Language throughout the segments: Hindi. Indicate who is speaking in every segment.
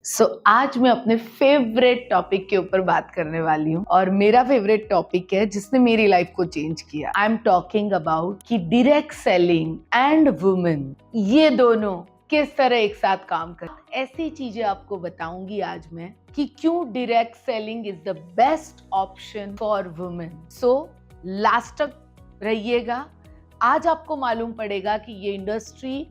Speaker 1: आज मैं अपने फेवरेट टॉपिक के ऊपर बात करने वाली हूँ और मेरा फेवरेट टॉपिक है जिसने मेरी लाइफ को चेंज किया। आई एम टॉकिंग अबाउट कि डायरेक्ट सेलिंग एंड वुमेन ये दोनों किस तरह एक साथ काम करते। ऐसी चीजें आपको बताऊंगी आज मैं कि क्यों direct selling is the best option for women. Last तक रहिएगा। आज आपको मालूम पड़ेगा कि ये इंडस्ट्री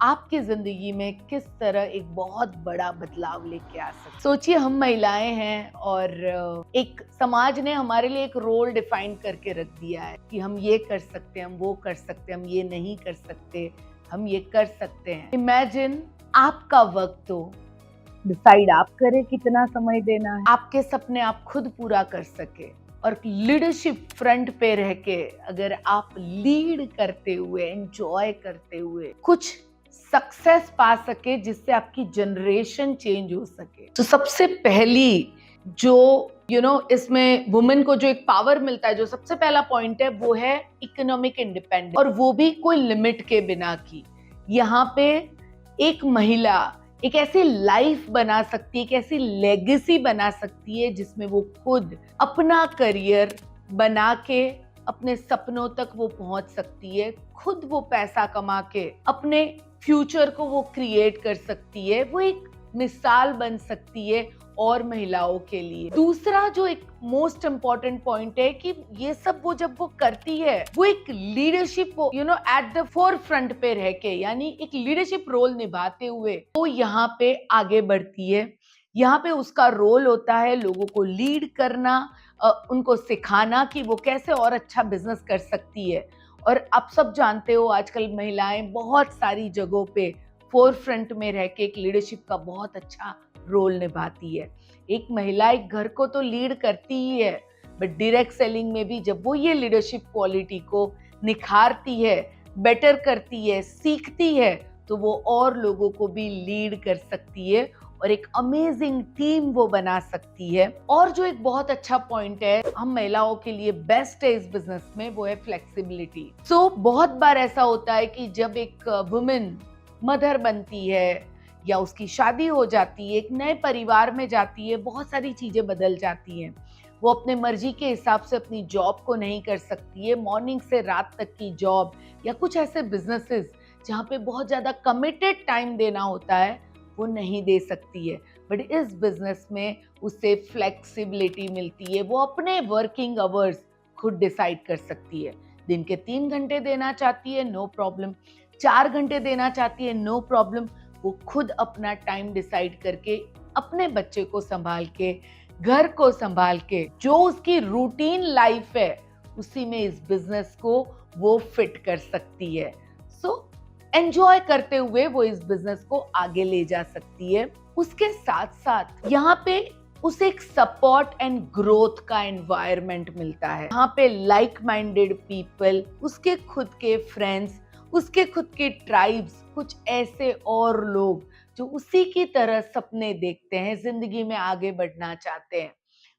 Speaker 1: आपकी जिंदगी में किस तरह एक बहुत बड़ा बदलाव लेके आ सकती है। सोचिए, हम महिलाएं हैं और एक समाज ने हमारे लिए एक रोल डिफाइन करके रख दिया है कि हम ये कर सकते हैं, हम वो कर सकते हैं, हम ये नहीं कर सकते, हम ये कर सकते हैं। इमेजिन आपका वक्त हो, डिसाइड आप करें कितना समय देना है, आपके सपने आप खुद पूरा कर सके और लीडरशिप फ्रंट पे रह के अगर आप लीड करते हुए, एंजॉय करते हुए कुछ सक्सेस पा सके जिससे आपकी जनरेशन चेंज हो सके। तो सबसे पहली जो इसमें वुमेन को जो एक पावर मिलता है, जो सबसे पहला पॉइंट है वो है इकोनॉमिक इंडिपेंडेंस, और वो भी कोई लिमिट के बिना की। यहाँ पे एक महिला एक ऐसी लाइफ बना सकती है, एक ऐसी लेगेसी बना सकती है जिसमें वो खुद अपना करियर बना के अपने सपनों तक वो पहुंच सकती है, खुद वो पैसा कमा के अपने फ्यूचर को वो क्रिएट कर सकती है, वो एक मिसाल बन सकती है और महिलाओं के लिए। दूसरा जो एक मोस्ट इम्पॉर्टेंट पॉइंट है कि ये सब वो जब वो करती है, वो एक leadership at the four front पे रह के, यानी एक लीडरशिप रोल निभाते हुए वो यहाँ पे आगे बढ़ती है। यहाँ पे उसका रोल होता है लोगों को लीड करना, उनको सिखाना कि वो कैसे और अच्छा बिजनेस कर सकती है। और आप सब जानते हो आजकल महिलाएं बहुत सारी जगहों पे फोर फ्रंट में रह के एक लीडरशिप का बहुत अच्छा रोल निभाती है। एक महिला एक घर को तो लीड करती ही है, बट डायरेक्ट सेलिंग में भी जब वो ये लीडरशिप क्वालिटी को निखारती है, बेटर करती है, सीखती है, तो वो और लोगों को भी लीड कर सकती है और एक अमेजिंग टीम वो बना सकती है। और जो एक बहुत अच्छा पॉइंट है हम महिलाओं के लिए बेस्ट है इस बिजनेस में, वो है फ्लेक्सिबिलिटी। बहुत बार ऐसा होता है कि जब एक वुमेन मदर बनती है या उसकी शादी हो जाती है, एक नए परिवार में जाती है, बहुत सारी चीजें बदल जाती हैं। वो अपने मर्जी के हिसाब से अपनी जॉब को नहीं कर सकती है। मॉर्निंग से रात तक की जॉब या कुछ ऐसे बिजनेसेस जहाँ पे बहुत ज्यादा कमिटेड टाइम देना होता है वो नहीं दे सकती है। बट इस बिजनेस में उसे फ्लेक्सिबिलिटी मिलती है, वो अपने वर्किंग आवर्स खुद डिसाइड कर सकती है। दिन के 3 घंटे देना चाहती है, नो प्रॉब्लम। 4 घंटे देना चाहती है, नो प्रॉब्लम। वो खुद अपना टाइम डिसाइड करके अपने बच्चे को संभाल के, घर को संभाल के, जो उसकी रूटीन लाइफ है उसी में इस बिजनेस को वो फिट कर सकती है। एंजॉय करते हुए वो इस बिजनेस को आगे ले जा सकती है। उसके साथ साथ यहाँ पे उसे एक सपोर्ट एंड ग्रोथ का एनवायरनमेंट मिलता है। यहाँ पे लाइक माइंडेड पीपल, उसके खुद के फ्रेंड्स, उसके खुद के ट्राइब्स, कुछ ऐसे और लोग जो उसी की तरह सपने देखते हैं, जिंदगी में आगे बढ़ना चाहते हैं,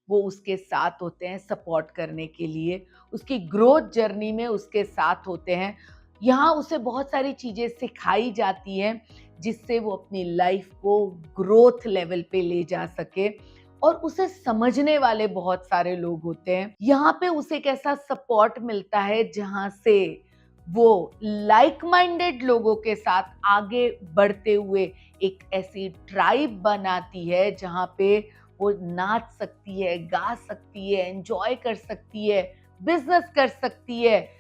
Speaker 1: वो उसके साथ होते हैं सपोर्ट करने के लिए, उसकी ग्रोथ जर्नी में उसके साथ होते हैं। यहाँ उसे बहुत सारी चीजें सिखाई जाती हैं जिससे वो अपनी लाइफ को ग्रोथ लेवल पे ले जा सके, और उसे समझने वाले बहुत सारे लोग होते हैं। यहाँ पे उसे एक ऐसा सपोर्ट मिलता है जहाँ से वो लाइक माइंडेड लोगों के साथ आगे बढ़ते हुए एक ऐसी ट्राइब बनाती है जहाँ पे वो नाच सकती है, गा सकती है, एंजॉय कर सकती है, बिजनेस कर सकती है।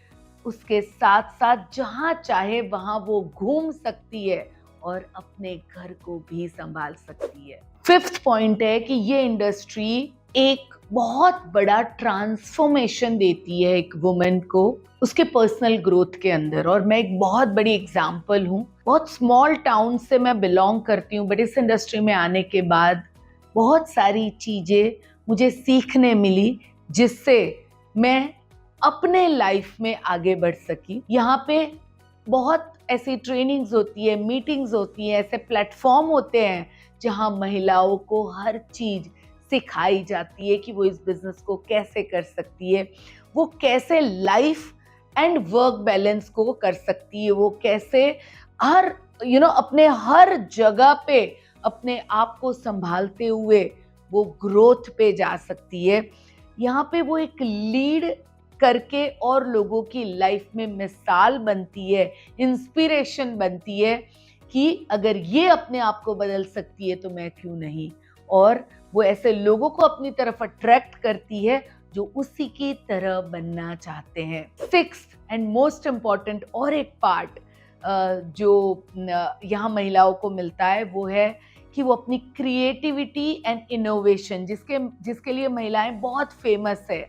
Speaker 1: उसके साथ साथ जहां चाहे वहां वो घूम सकती है और अपने घर को भी संभाल सकती है। 5th पॉइंट है कि ये इंडस्ट्री एक बहुत बड़ा ट्रांसफॉर्मेशन देती है एक वुमेन को उसके पर्सनल ग्रोथ के अंदर। और मैं एक बहुत बड़ी एग्जांपल हूँ। बहुत स्मॉल टाउन से मैं बिलोंग करती हूँ, बट इस इंडस्ट्री में आने के बाद बहुत सारी चीजें मुझे सीखने मिली जिससे मैं अपने लाइफ में आगे बढ़ सकी। यहाँ पे बहुत ऐसी ट्रेनिंग्स होती है, मीटिंग्स होती हैं, ऐसे प्लेटफॉर्म होते हैं जहाँ महिलाओं को हर चीज सिखाई जाती है कि वो इस बिजनेस को कैसे कर सकती है, वो कैसे लाइफ एंड वर्क बैलेंस को कर सकती है, वो कैसे हर अपने हर जगह पे अपने आप को संभालते हुए वो ग्रोथ पे जा सकती है। यहाँ पे वो एक लीड करके और लोगों की लाइफ में मिसाल बनती है, इंस्पिरेशन बनती है कि अगर ये अपने आप को बदल सकती है तो मैं क्यों नहीं। और वो ऐसे लोगों को अपनी तरफ अट्रैक्ट करती है जो उसी की तरह बनना चाहते हैं। सिक्स्थ एंड मोस्ट इम्पॉर्टेंट और एक पार्ट जो यहाँ महिलाओं को मिलता है वो है कि वो अपनी क्रिएटिविटी एंड इनोवेशन, जिसके लिए महिलाएं बहुत फेमस है,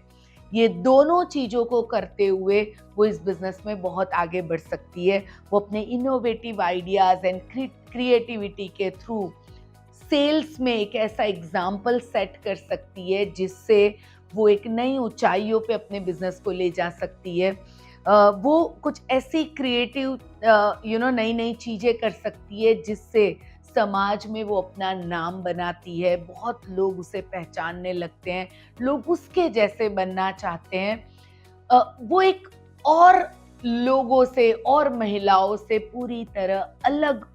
Speaker 1: ये दोनों चीज़ों को करते हुए वो इस बिजनेस में बहुत आगे बढ़ सकती है। वो अपने इनोवेटिव आइडियाज़ एंड क्रिएटिविटी के थ्रू सेल्स में एक ऐसा एग्जाम्पल सेट कर सकती है जिससे वो एक नई ऊंचाइयों पे अपने बिजनेस को ले जा सकती है। वो कुछ ऐसी क्रिएटिव नई नई चीज़ें कर सकती है जिससे समाज में वो अपना नाम बनाती है, बहुत लोग उसे पहचानने लगते हैं, लोग उसके जैसे बनना चाहते हैं। वो एक और लोगों से और महिलाओं से पूरी तरह अलग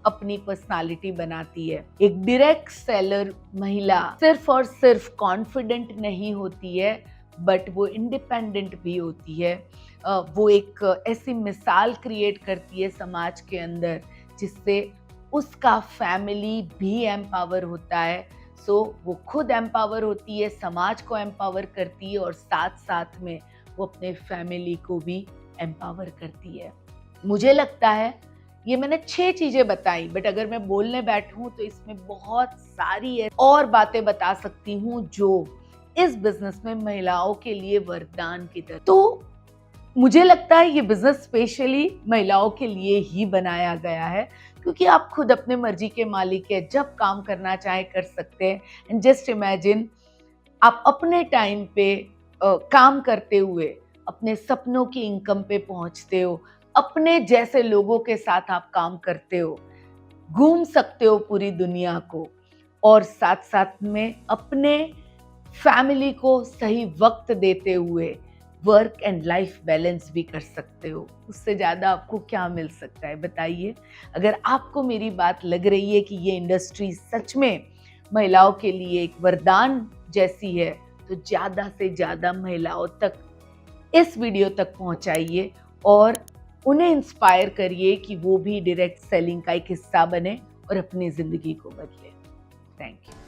Speaker 1: अपनी पर्सनालिटी बनाती है। एक डायरेक्ट सेलर महिला सिर्फ और सिर्फ कॉन्फिडेंट नहीं होती है, बट वो इंडिपेंडेंट भी होती है। वो एक ऐसी मिसाल क्रिएट करती है समाज के अंदर जिससे उसका फैमिली भी एम्पावर होता है। सो वो खुद एम्पावर होती है, समाज को एम्पावर करती है और साथ साथ में वो अपने फैमिली को भी एम्पावर करती है। मुझे लगता है ये मैंने 6 चीजें बताई, बट अगर मैं बोलने बैठूं तो इसमें बहुत सारी और बातें बता सकती हूँ जो इस बिजनेस में महिलाओं के लिए वरदान की तरह। तो मुझे लगता है ये बिजनेस स्पेशली महिलाओं के लिए ही बनाया गया है, क्योंकि आप खुद अपने मर्जी के मालिक है, जब काम करना चाहे कर सकते हैं। एंड जस्ट इमेजिन, आप अपने टाइम पे काम करते हुए अपने सपनों की इनकम पे पहुंचते हो, अपने जैसे लोगों के साथ आप काम करते हो, घूम सकते हो पूरी दुनिया को, और साथ साथ में अपने फैमिली को सही वक्त देते हुए वर्क एंड लाइफ बैलेंस भी कर सकते हो। उससे ज़्यादा आपको क्या मिल सकता है बताइए। अगर आपको मेरी बात लग रही है कि ये इंडस्ट्री सच में महिलाओं के लिए एक वरदान जैसी है, तो ज़्यादा से ज़्यादा महिलाओं तक इस वीडियो तक पहुंचाइए और उन्हें इंस्पायर करिए कि वो भी डायरेक्ट सेलिंग का एक हिस्सा बने और अपनी ज़िंदगी को बदले। Thank you.